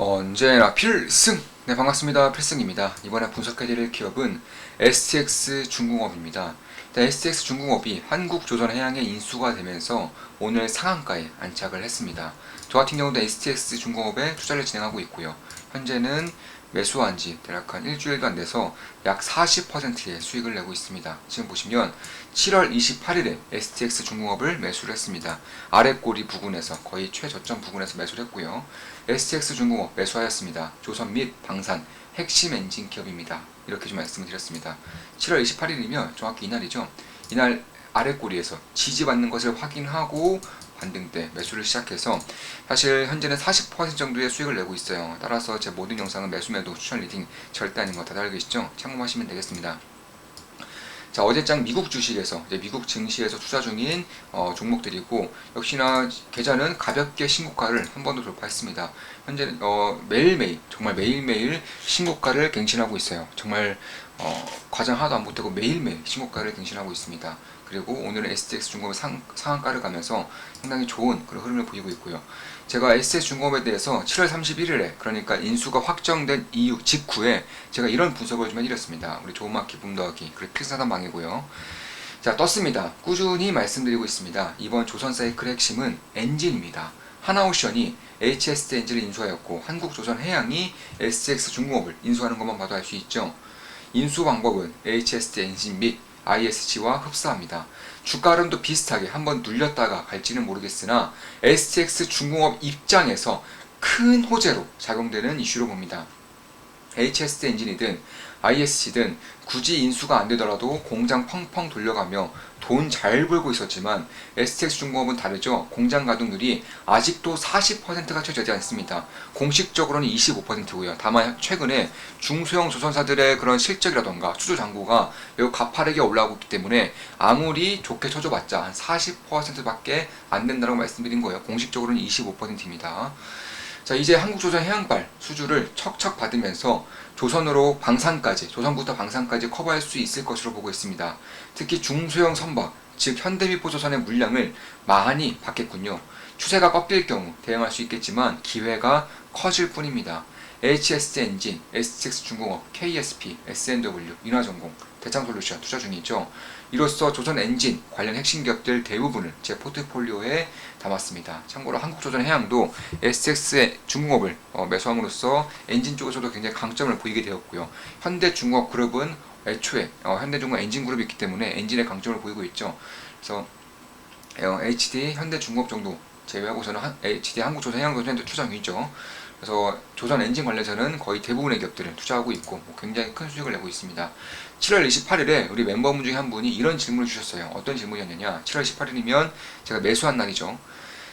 언제나 필승! 네, 반갑습니다. 필승입니다. 이번에 분석해드릴 기업은 STX중공업입니다. STX중공업이 한국조선해양에 인수가 되면서 오늘 상한가에 안착을 했습니다. 저 같은 경우도 STX중공업에 투자를 진행하고 있고요. 현재는 매수한 지 대략 한 일주일간 돼서 약 40%의 수익을 내고 있습니다. 지금 보시면 7월 28일에 STX중공업을 매수를 했습니다. 아래 꼬리 부근에서 거의 최저점 부근에서 매수를 했고요. STX중공업 매수하였습니다. 조선 및 방산 핵심 엔진 기업입니다. 이렇게 좀 말씀을 드렸습니다. 7월 28일이면 정확히 이날이죠. 이날 아래 꼬리에서 지지받는 것을 확인하고 반등 때 매수를 시작해서 사실 현재는 40% 정도의 수익을 내고 있어요. 따라서 제 모든 영상은 매수 매도 추천 리딩 절대 아닌 거 다들 알고 계시죠? 참고하시면 되겠습니다. 자, 어제장 미국 주식에서 미국 증시에서 투자 중인 종목들이고 역시나 계좌는 가볍게 신고가를 한 번 더 돌파했습니다. 현재 매일매일 정말 매일매일 신고가를 갱신하고 있어요. 정말 과장 하나도 안 보태고 매일매일 신고가를 갱신하고 있습니다. 그리고 오늘은 STX중공업 상한가를 가면서 상당히 좋은 그런 흐름을 보이고 있고요. 제가 STX중공업에 대해서 7월 31일에 그러니까 인수가 확정된 이후 직후에 제가 이런 분석을 좀 해드렸습니다. 우리 좋은 마켓 붐 더하기 그리고 필사단방이고요. 자, 떴습니다. 꾸준히 말씀드리고 있습니다. 이번 조선 사이클의 핵심은 엔진입니다. 하나오션이 HST 엔진을 인수하였고 한국조선해양이 STX중공업을 인수하는 것만 봐도 알 수 있죠. 인수 방법은 HST 엔진 및 ISG와 흡사합니다. 주가 흐름도 비슷하게 한번 눌렸다가 갈지는 모르겠으나 STX중공업 입장에서 큰 호재로 작용되는 이슈로 봅니다. HST 엔진이든 ISG든 굳이 인수가 안 되더라도 공장 펑펑 돌려가며 돈 잘 벌고 있었지만 STX중공업은 다르죠. 공장 가동률이 아직도 40%가 채 되지 않습니다. 공식적으로는 25%고요. 다만 최근에 중소형 조선사들의 그런 실적이라던가 수주 잔고가 매우 가파르게 올라오고 있기 때문에 아무리 좋게 쳐줘봤자 한 40%밖에 안 된다고 말씀드린 거예요. 공식적으로는 25%입니다. 자, 이제 한국조선해양발 수주를 척척 받으면서 조선으로 방산까지, 조선부터 방산까지 커버할 수 있을 것으로 보고 있습니다. 특히 중소형 선박, 즉 현대미포조선의 물량을 많이 받겠군요. 추세가 꺾일 경우 대응할 수 있겠지만 기회가 커질 뿐입니다. HST 엔진, STX중공업, KSP, S&W, 인화전공, 대창솔루션 투자 중이죠. 이로써 조선 엔진 관련 핵심 기업들 대부분을 제 포트폴리오에 담았습니다. 참고로 한국조선해양도 STX중공업을 매수함으로써 엔진 쪽에서도 굉장히 강점을 보이게 되었고요. 현대중공업그룹은 애초에 현대중공업 엔진그룹이 있기 때문에 엔진의 강점을 보이고 있죠. 그래서 HD, 현대중공업 정도 제외하고서는 HD, 한국조선해양도 투자 중이죠. 그래서 조선 엔진 관련해서는 거의 대부분의 기업들을 투자하고 있고 굉장히 큰 수익을 내고 있습니다. 7월 28일에 우리 멤버분 중에 한 분이 이런 질문을 주셨어요. 어떤 질문이었느냐? 7월 28일이면 제가 매수한 날이죠.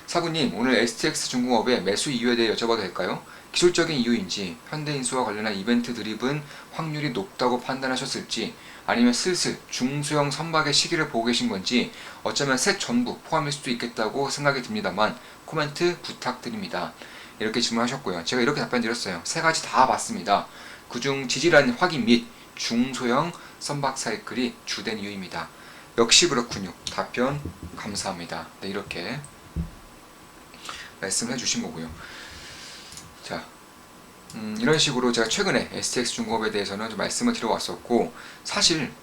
사부님, 오늘 STX중공업의 매수 이유에 대해 여쭤봐도 될까요? 기술적인 이유인지, 현대인수와 관련한 이벤트 드립은 확률이 높다고 판단하셨을지, 아니면 슬슬 중소형 선박의 시기를 보고 계신 건지, 어쩌면 셋 전부 포함일 수도 있겠다고 생각이 듭니다만 코멘트 부탁드립니다. 이렇게 질문하셨고요. 제가 이렇게 답변 드렸어요. 세 가지 다 봤습니다. 그중 지질한 확인 및 중소형 선박 사이클이 주된 이유입니다. 역시 그렇군요. 답변 감사합니다. 네, 이렇게 말씀을 해주신 거고요. 자, 이런 식으로 제가 최근에 STX중공업에 대해서는 좀 말씀을 드려왔었고 사실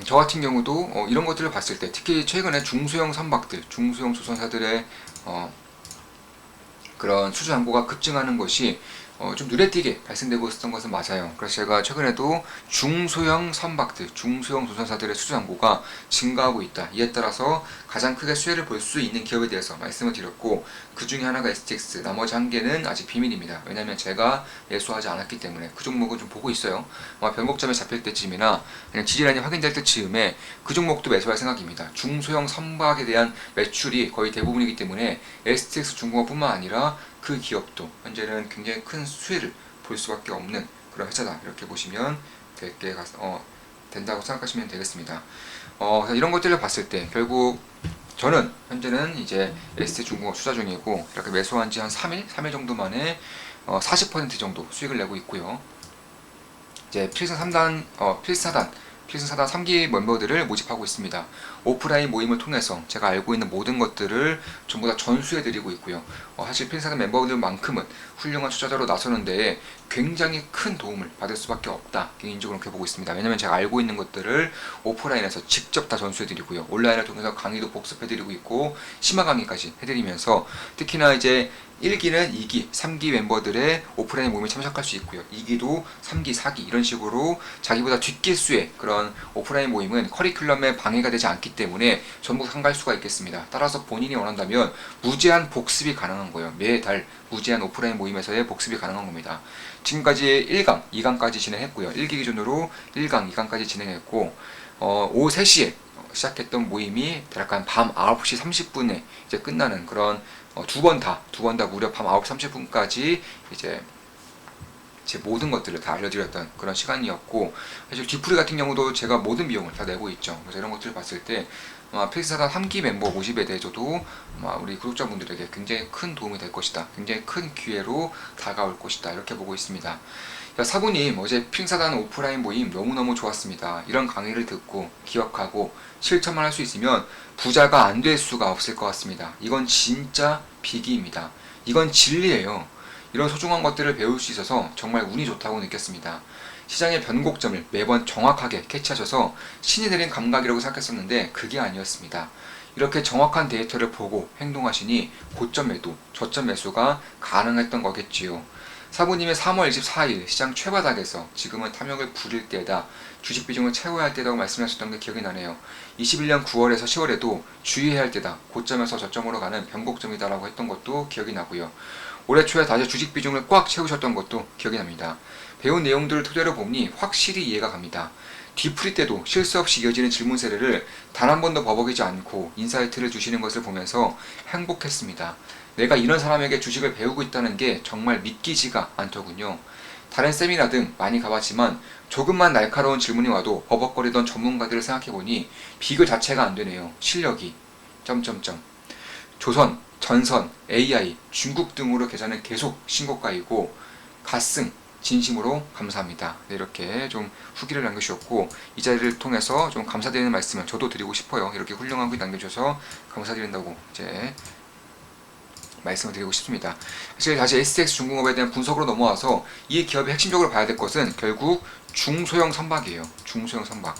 저 같은 경우도 이런 것들을 봤을 때 특히 최근에 중소형 선박들, 중소형 조선사들의 그런 수주 잔고가 급증하는 것이 좀 눈에 띄게 발생되고 있었던 것은 맞아요. 그래서 제가 최근에도 중소형 선박들, 중소형 조선사들의 수주 잔고가 증가하고 있다. 이에 따라서 가장 크게 수혜를 볼 수 있는 기업에 대해서 말씀을 드렸고 그 중에 하나가 STX, 나머지 한 개는 아직 비밀입니다. 왜냐하면 제가 매수하지 않았기 때문에 그 종목은 좀 보고 있어요. 아마 변곡점에 잡힐 때쯤이나 그냥 지지라인이 확인될 때쯤에 그 종목도 매수할 생각입니다. 중소형 선박에 대한 매출이 거의 대부분이기 때문에 STX중공업뿐만 아니라 그 기업도 현재는 굉장히 큰 수혜를 볼 수밖에 없는 그런 회사다. 이렇게 보시면 된다고 생각하시면 되겠습니다. 이런 것들을 봤을 때 결국 저는 현재는 이제 ST중공업 투자 중이고 이렇게 매수한 지 한 3일 정도 만에 40% 정도 수익을 내고 있고요. 이제 필사단 필승 사단 3기 멤버들을 모집하고 있습니다. 오프라인 모임을 통해서 제가 알고 있는 모든 것들을 전부 다 전수해드리고 있고요. 사실 필승 사단 멤버들만큼은 훌륭한 투자자로 나서는 데에 굉장히 큰 도움을 받을 수밖에 없다, 개인적으로 그렇게 보고 있습니다. 왜냐면 제가 알고 있는 것들을 오프라인에서 직접 다 전수해드리고요, 온라인을 통해서 강의도 복습해드리고 있고 심화 강의까지 해드리면서, 특히나 이제 1기는 2기, 3기 멤버들의 오프라인 모임에 참석할 수 있고요. 2기도 3기, 4기 이런 식으로 자기보다 뒷기수의 그런 오프라인 모임은 커리큘럼에 방해가 되지 않기 때문에 전부 참가할 수가 있겠습니다. 따라서 본인이 원한다면 무제한 복습이 가능한 거예요. 매달 무제한 오프라인 모임에서의 복습이 가능한 겁니다. 지금까지 1강, 2강까지 진행했고요. 1기 기준으로 1강, 2강까지 진행했고, 오후 3시에 시작했던 모임이 대략 밤 9시 30분에 이제 끝나는 그런 두 번 다 무려 밤 9시 30분까지 이제 제 모든 것들을 다 알려드렸던 그런 시간이었고, 사실 뒤풀이 같은 경우도 제가 모든 비용을 다 내고 있죠. 그래서 이런 것들을 봤을 때 필승사단 3기 멤버 모집에 대해서도 우리 구독자분들에게 굉장히 큰 도움이 될 것이다, 굉장히 큰 기회로 다가올 것이다, 이렇게 보고 있습니다. 사부님, 어제 필승사단 오프라인 모임 너무너무 좋았습니다. 이런 강의를 듣고 기억하고 실천만 할 수 있으면 부자가 안 될 수가 없을 것 같습니다. 이건 진짜 비기입니다. 이건 진리예요. 이런 소중한 것들을 배울 수 있어서 정말 운이 좋다고 느꼈습니다. 시장의 변곡점을 매번 정확하게 캐치하셔서 신이 내린 감각이라고 생각했었는데 그게 아니었습니다. 이렇게 정확한 데이터를 보고 행동하시니 고점 매도, 저점 매수가 가능했던 거겠지요. 사부님의 3월 24일 시장 최바닥에서 지금은 탐욕을 부릴 때다, 주식 비중을 채워야 할 때라고 말씀하셨던 게 기억이 나네요. 21년 9월에서 10월에도 주의해야 할 때다, 고점에서 저점으로 가는 변곡점이다라고 했던 것도 기억이 나고요. 올해 초에 다시 주식 비중을 꽉 채우셨던 것도 기억이 납니다. 배운 내용들을 토대로 보니 확실히 이해가 갑니다. 뒤풀이 때도 실수 없이 이어지는 질문 세례를 단 한 번도 버벅이지 않고 인사이트를 주시는 것을 보면서 행복했습니다. 내가 이런 사람에게 주식을 배우고 있다는 게 정말 믿기지가 않더군요. 다른 세미나 등 많이 가봤지만 조금만 날카로운 질문이 와도 버벅거리던 전문가들을 생각해보니 비교 자체가 안 되네요. 실력이... 조선, 전선, AI, 중국 등으로 계좌는 계속 신고가이고 갓승 진심으로 감사합니다. 네, 이렇게 좀 후기를 남겨주셨고, 이 자리를 통해서 좀 감사드리는 말씀을 저도 드리고 싶어요. 이렇게 훌륭한 후기 남겨주셔서 감사드린다고 이제 말씀을 드리고 싶습니다. 사실 다시 STX 중공업에 대한 분석으로 넘어와서 이 기업이 핵심적으로 봐야 될 것은 결국 중소형 선박이에요. 중소형 선박.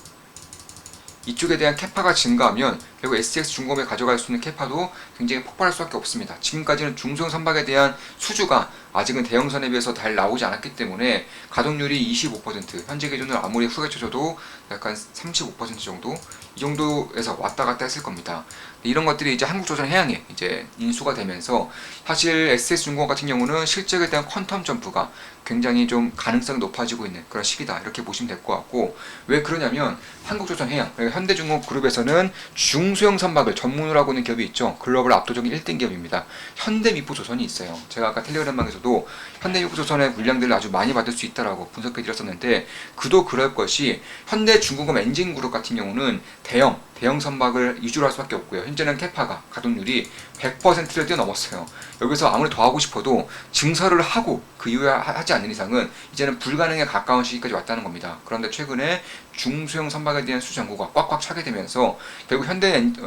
이쪽에 대한 캐파가 증가하면 결국 STX 중공업에 가져갈 수 있는 캐파도 굉장히 폭발할 수밖에 없습니다. 지금까지는 중소형 선박에 대한 수주가 아직은 대형선에 비해서 잘 나오지 않았기 때문에 가동률이 25%, 현재 기준으로 아무리 후개쳐져도 약간 35% 정도, 이 정도에서 왔다 갔다 했을 겁니다. 이런 것들이 이제 한국조선해양에 이제 인수가 되면서 사실 STX 중공업 같은 경우는 실적에 대한 퀀텀 점프가 굉장히 좀 가능성이 높아지고 있는 그런 시기다, 이렇게 보시면 될 것 같고, 왜 그러냐면 한국조선해양, 현대중공업 그룹에서는 중소형 선박을 전문으로 하고 있는 기업이 있죠. 글로벌 압도적인 1등 기업입니다. 현대미포조선이 있어요. 제가 아까 텔레그램방에서도 현대미포조선의 물량들을 아주 많이 받을 수 있다라고 분석해 드렸었는데, 그도 그럴 것이 현대중공업 엔진그룹 같은 경우는 대형 선박을 위주로 할 수밖에 없고요. 현재는 캐파가, 가동률이 100%를 뛰어넘었어요. 여기서 아무리 더 하고 싶어도 증설을 하고 그 이후에 하지 않는 이상은 이제는 불가능에 가까운 시기까지 왔다는 겁니다. 그런데 최근에 중소형 선박에 대한 수주 잔고가 꽉꽉 차게 되면서 결국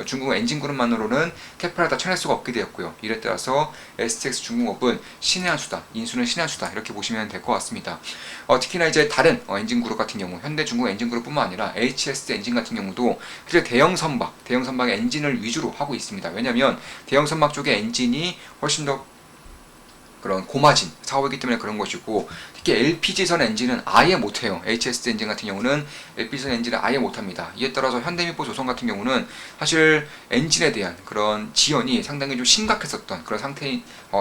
중공업 엔진그룹만으로는 캐파를 다 쳐낼 수가 없게 되었고요. 이에 따라서 STX 중공업은 신의 한 수다, 인수는 신의 한 수다, 이렇게 보시면 될 것 같습니다. 특히나 이제 다른 엔진그룹 같은 경우, 현대중공업 엔진그룹뿐만 아니라 HS 엔진 같은 경우도 실제 대형 선박의 엔진을 위주로 하고 있습니다. 왜냐하면 대형 선박 쪽의 엔진이 훨씬 더 그런 고마진 사업이기 때문에 그런 것이고, 특히 LPG선 엔진은 아예 못해요. HS 엔진 같은 경우는 LPG선 엔진을 아예 못합니다. 이에 따라서 현대미포 조선 같은 경우는 사실 엔진에 대한 그런 지연이 상당히 좀 심각했었던 그런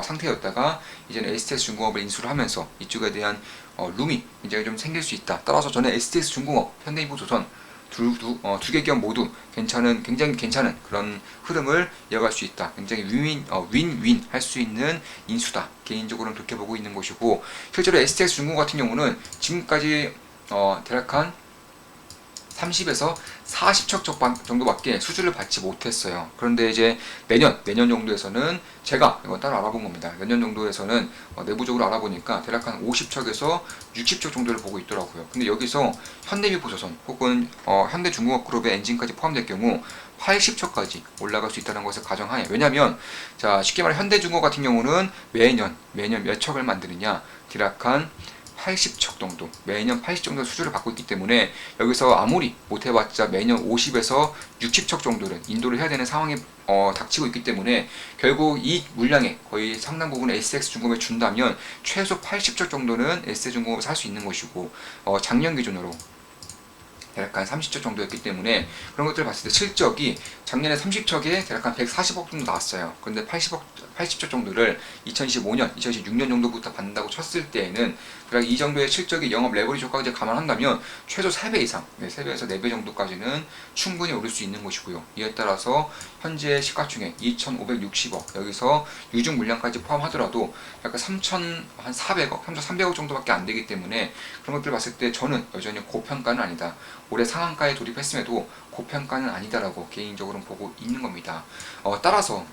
상태였다가 이제는 STX 중공업을 인수를 하면서 이쪽에 대한 룸이 굉장히 좀 생길 수 있다. 따라서 저는 STX 중공업, 현대미포 조선 두 개 기업 모두 굉장히 괜찮은 그런 흐름을 이어갈 수 있다. 굉장히 윈윈 할 수 있는 인수다. 개인적으로는 그렇게 보고 있는 것이고, 실제로 STX 중공업 같은 경우는 지금까지 대략 한 30에서 40척 정도밖에 수주를 받지 못했어요. 그런데 이제 내년 정도에서는 제가 이거 따로 알아본 겁니다. 내년 정도에서는 내부적으로 알아보니까 대략 한 50척에서 60척 정도를 보고 있더라고요. 근데 여기서 현대미포조선 혹은 현대중공업그룹의 엔진까지 포함될 경우 80척까지 올라갈 수 있다는 것을 가정하에, 왜냐면 자 쉽게 말해 현대중공업 같은 경우는 매년 몇 척을 만드느냐, 대략 한 80척 정도, 매년 80 정도 수주를 받고 있기 때문에 여기서 아무리 못해봤자 매년 50에서 60척 정도는 인도를 해야 되는 상황이 닥치고 있기 때문에 결국 이 물량의 거의 상당 부분 SX중공업에 준다면 최소 80척 정도는 SX중공업에서 할 수 있는 것이고, 작년 기준으로 대략 한 30척 정도였기 때문에 그런 것들을 봤을 때 실적이 작년에 30척에 대략 한 140억 정도 나왔어요. 그런데 80척 정도를 2015년, 2016년 정도부터 받는다고 쳤을 때에는 대략 이 정도의 실적이 영업 레버리지 효과까지 감안한다면 최소 3배 이상, 3배에서 4배 정도까지는 충분히 오를 수 있는 것이고요. 이에 따라서 현재 시가총액 2,560억, 여기서 유증 물량까지 포함하더라도 약간 3,400억, 3,300억 정도밖에 안 되기 때문에 그런 것들을 봤을 때 저는 여전히 고평가는 아니다. 올해 상한가에 돌입했음에도 고평가는 아니다라고 개인적으로는 보고 있는 겁니다. 따라서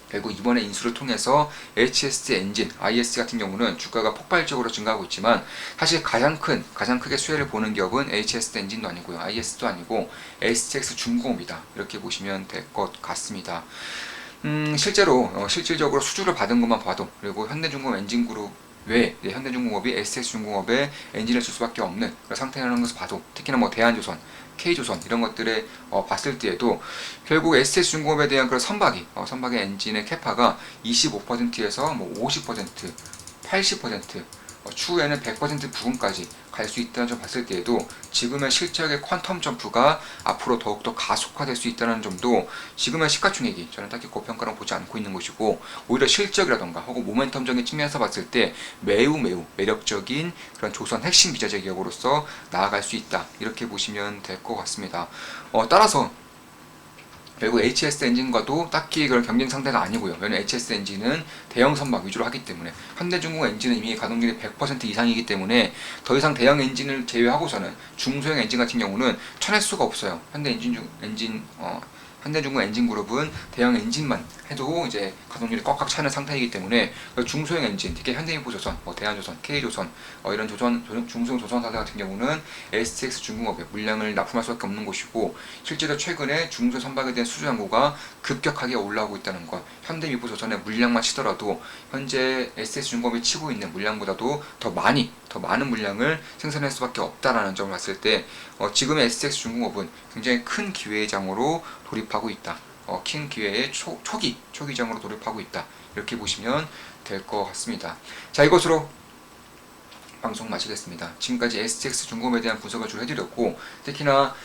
결국 이번에 인수를 통해서 HS 엔진, IS 같은 경우는 주가가 폭발적으로 증가하고 있지만 사실 가장 크게 수혜를 보는 기업은 HS 엔진도 아니고요, IS도 아니고 STX 중공업이다, 이렇게 보시면 될 것 같습니다. 실질적으로 수주를 받은 것만 봐도, 그리고 현대중공업 엔진그룹 왜 현대중공업이 STX중공업에 엔진을 줄 수밖에 없는 그런 상태라는 것을 봐도, 특히나 뭐 대한조선, K조선 이런 것들에 봤을 때에도 결국 STX중공업에 대한 그런 선박의 엔진의 캐파가 25%에서 뭐 50%, 80%, 추후에는 100% 부분까지 갈 수 있다는 점 봤을 때에도 지금의 실적의 퀀텀 점프가 앞으로 더욱더 가속화될 수 있다는 점도 지금의 시가총액이 저는 딱히 고평가로 보지 않고 있는 것이고, 오히려 실적이라던가 혹은 모멘텀적인 측면에서 봤을 때 매우 매력적인 그런 조선 핵심 비자재 기업으로서 나아갈 수 있다, 이렇게 보시면 될 것 같습니다. 따라서 결국 HS 엔진과도 딱히 그런 경쟁 상대가 아니고요. 왜냐면 HS 엔진은 대형 선박 위주로 하기 때문에, 현대중공업 엔진은 이미 가동률이 100% 이상이기 때문에 더 이상 대형 엔진을 제외하고서는 중소형 엔진 같은 경우는 쳐낼 수가 없어요. 현대중공업 엔진그룹은 대형 엔진만 해도 이제 가동률이 꽉꽉 차는 상태이기 때문에 중소형 엔진, 특히 현대미포조선, 대한조선, K조선 이런 중소형 조선사들 같은 경우는 STX중공업에 물량을 납품할 수밖에 없는 것이고, 실제로 최근에 중소 선박에 대한 수주 잔고가 급격하게 올라오고 있다는 것, 현대미포조선의 물량만 치더라도 현재 STX중공업이 치고 있는 물량보다도 더 많은 물량을 생산할 수밖에 없다라는 점을 봤을 때 지금의 STX중공업은 굉장히 큰 기회의 장으로 돌입하고 있다. 큰 기회의 초기장으로 돌입하고 있다, 이렇게 보시면 될 것 같습니다. 자, 이것으로 방송 마치겠습니다. 지금까지 STX중공업에 대한 분석을 주로 해드렸고, 특히나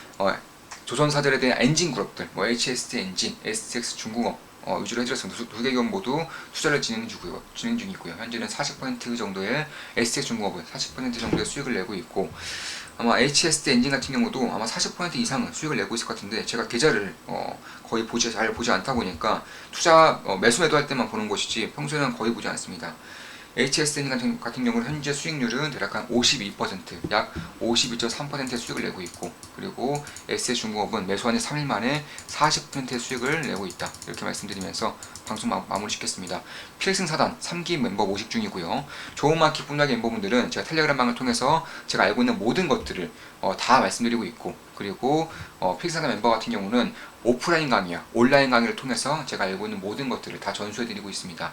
조선사들에 대한 엔진 그룹들, HST 엔진, STX중공업 위주로 해드렸습니다. 두 개 기업 모두 투자를 진행 중이고요. 현재는 40% 정도의 STX중공업은 40% 정도의 수익을 내고 있고, 아마 HST 엔진 같은 경우도 아마 40% 이상은 수익을 내고 있을 것 같은데, 제가 계좌를 거의 잘 보지 않다 보니까 매수 매도할 때만 보는 것이지 평소에는 거의 보지 않습니다. HSN 같은 경우는 현재 수익률은 대략 한 52%, 약 52.3%의 수익을 내고 있고, 그리고 SS중공업은 매수한 지 3일 만에 40%의 수익을 내고 있다, 이렇게 말씀드리면서 방송 마무리 짓겠습니다. 필승사단 3기 멤버 모집 중이고요. 좋은마 기쁨나게 멤버분들은 제가 텔레그램방을 통해서 제가 알고 있는 모든 것들을 다 말씀드리고 있고, 그리고 필승사단 멤버 같은 경우는 오프라인 강의와 온라인 강의를 통해서 제가 알고 있는 모든 것들을 다 전수해드리고 있습니다.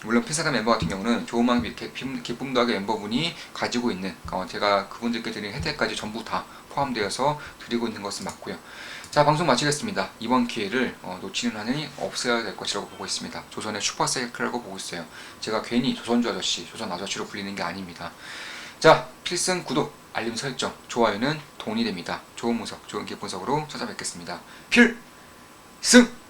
물론 필사단 멤버 같은 경우는 좋은마음 기쁨 더하기 멤버분이 가지고 있는 제가 그분들께 드리는 혜택까지 전부 다 포함되어서 드리고 있는 것은 맞고요. 자, 방송 마치겠습니다. 이번 기회를 놓치는 한이 없어야 될 것이라고 보고 있습니다. 조선의 슈퍼사이클이라고 보고 있어요. 제가 괜히 조선주 아저씨, 조선 아저씨로 불리는 게 아닙니다. 자, 필승 구독, 알림 설정, 좋아요는 돈이 됩니다. 좋은 분석, 좋은 기업 분석으로 찾아뵙겠습니다. 필승!